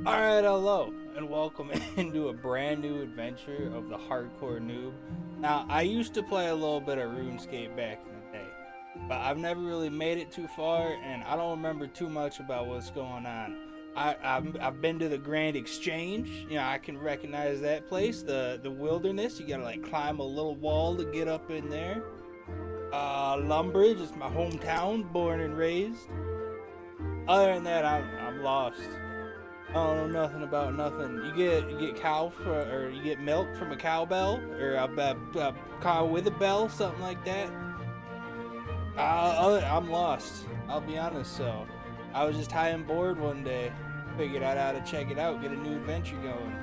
Alright, hello, and welcome into a brand new adventure of the Hardcore Noob. Now, I used to play a little bit of RuneScape back in the day, but I've never really made it too far, and I don't remember too much about what's going on. I've been to the Grand Exchange. You know, I can recognize that place. The wilderness, you gotta like climb a little wall to get up in there. Lumbridge is my hometown, born and raised. Other than that, I'm lost. I don't know nothing about nothing. You get cow or you get milk from a cowbell or a cow with a bell, something like that. I'm lost. I'll be honest. So I was just high and bored one day. Figured I'd ought to check it out, get a new adventure going.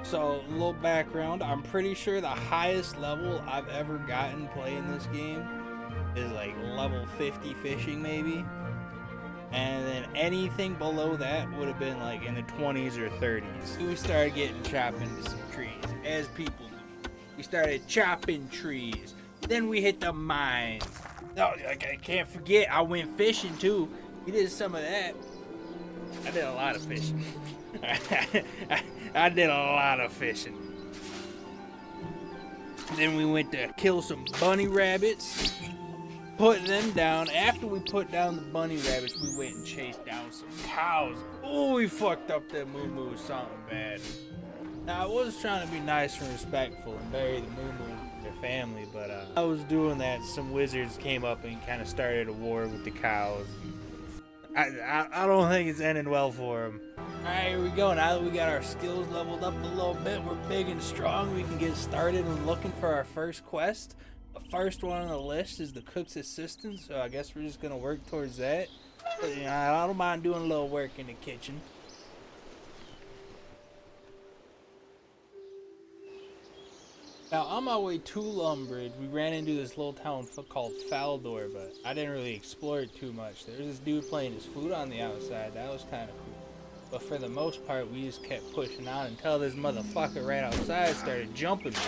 So a little background. I'm pretty sure the highest level I've ever gotten playing this game is like level 50 fishing maybe. And then anything below that would have been like in the 20s or 30s. We started getting chopped into some trees, as people do. We started chopping trees. Then we hit the mines. No, I can't forget, I went fishing too. We did some of that. I did a lot of fishing. I did a lot of fishing. Then we went to kill some bunny rabbits. Put them down. After we put down the bunny rabbits, we went and chased down some cows. Oh, we fucked up that moo with something bad. Now, I was trying to be nice and respectful and bury the moo with their family, but I was doing that. Some wizards came up and kind of started a war with the cows. I don't think it's ending well for them. Alright, here we go. Now that we got our skills leveled up a little bit, we're big and strong, we can get started and looking for our first quest. The first one on the list is the cook's assistant, so I guess we're just gonna work towards that. But, you know, I don't mind doing a little work in the kitchen. Now, on my way to Lumbridge, we ran into this little town called Faldor, but I didn't really explore it too much. There was this dude playing his flute on the outside. That was kind of cool. But for the most part, we just kept pushing on until this motherfucker right outside started jumping me.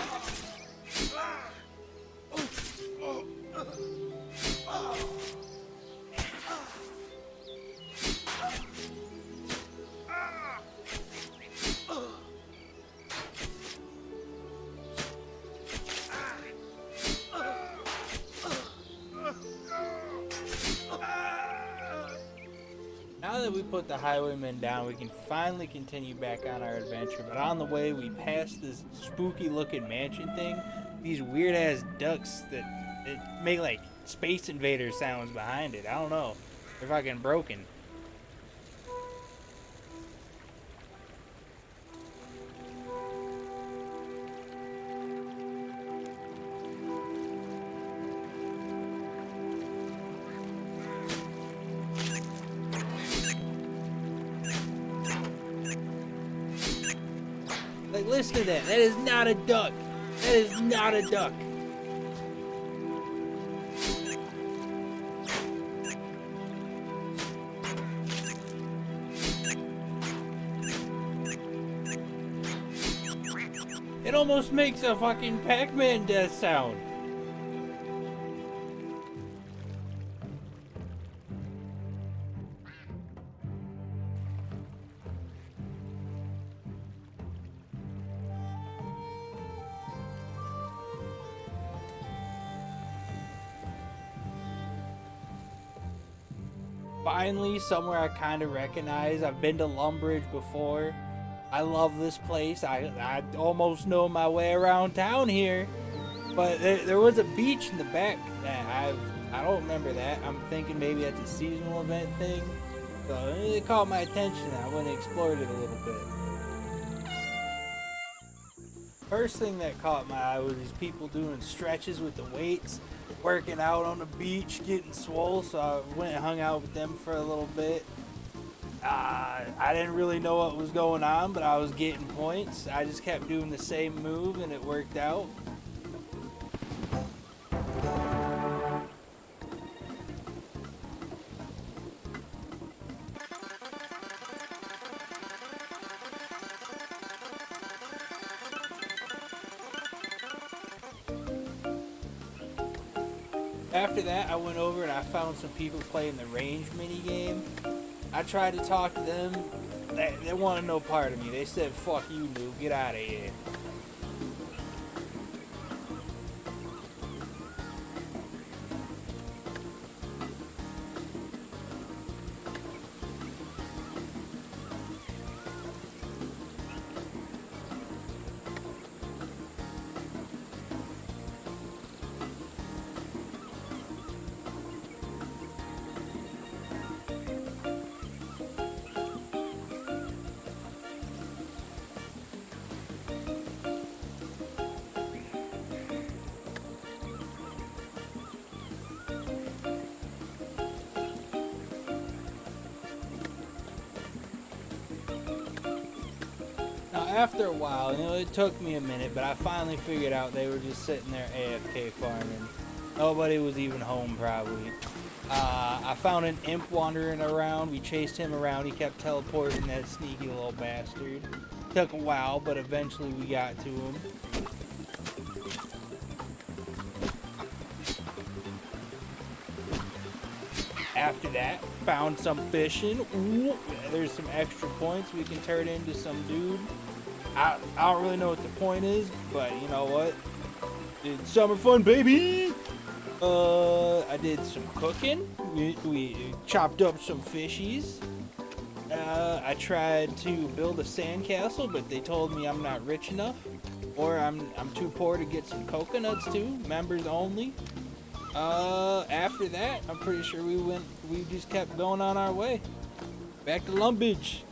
Now that we put the highwaymen down, we can finally continue back on our adventure. But on the way, we passed this spooky looking mansion thing. These weird ass ducks that make like Space Invader sounds behind it. I don't know. They're fucking broken. Like, listen to that. That is not a duck. That is not a duck. It almost makes a fucking Pac-Man death sound. Finally, somewhere I kind of recognize. I've been to Lumbridge before. I love this place. I almost know my way around town here. But there was a beach in the back that I don't remember that. I'm thinking maybe that's a seasonal event thing. So it caught my attention. I went and explored it a little bit. First thing that caught my eye was these people doing stretches with the weights, working out on the beach, getting swole. So I went and hung out with them for a little bit. I didn't really know what was going on, but I was getting points. I just kept doing the same move and it worked out. After that, I went over and I found some people playing the range mini game. I tried to talk to them, They wanted no part of me. They said, fuck you, Noob. Get out of here. Now, after a while, it took me a minute, but I finally figured out they were just sitting there AFK farming. Nobody was even home, probably. I found an imp wandering around. We chased him around. He kept teleporting, that sneaky little bastard. Took a while, but eventually we got to him. After that, found some fishing. Ooh, there's some extra points we can turn into some dude. I don't really know what the point is, but you know what? It's summer fun, baby! I did some cooking. We chopped up some fishies. I tried to build a sandcastle, but they told me I'm not rich enough. Or I'm too poor to get some coconuts too. Members only. After that, I'm pretty sure we just kept going on our way. Back to Lumbridge.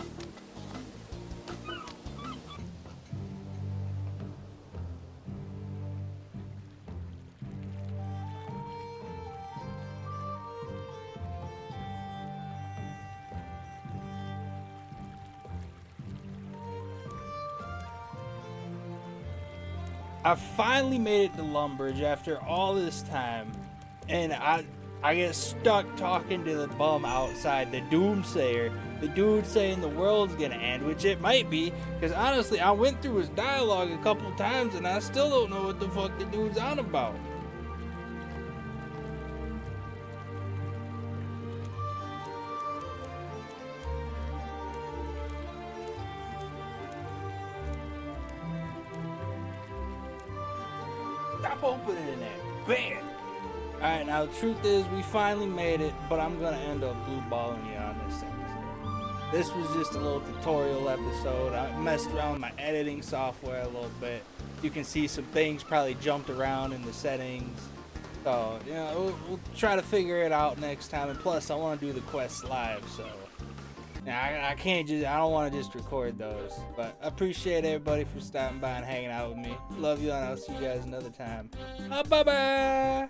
I finally made it to Lumbridge after all this time, and I get stuck talking to the bum outside, the doomsayer, the dude saying the world's gonna end, which it might be, because honestly, I went through his dialogue a couple times, and I still don't know what the fuck the dude's on about. Stop opening that. Bam! Alright, now the truth is, we finally made it, but I'm gonna end up blue balling you on this episode. This was just a little tutorial episode. I messed around with my editing software a little bit. You can see some things probably jumped around in the settings. So, we'll try to figure it out next time. And plus, I want to do the quests live, so I don't want to just record those. But I appreciate everybody for stopping by and hanging out with me. Love you, and I'll see you guys another time. Bye-bye!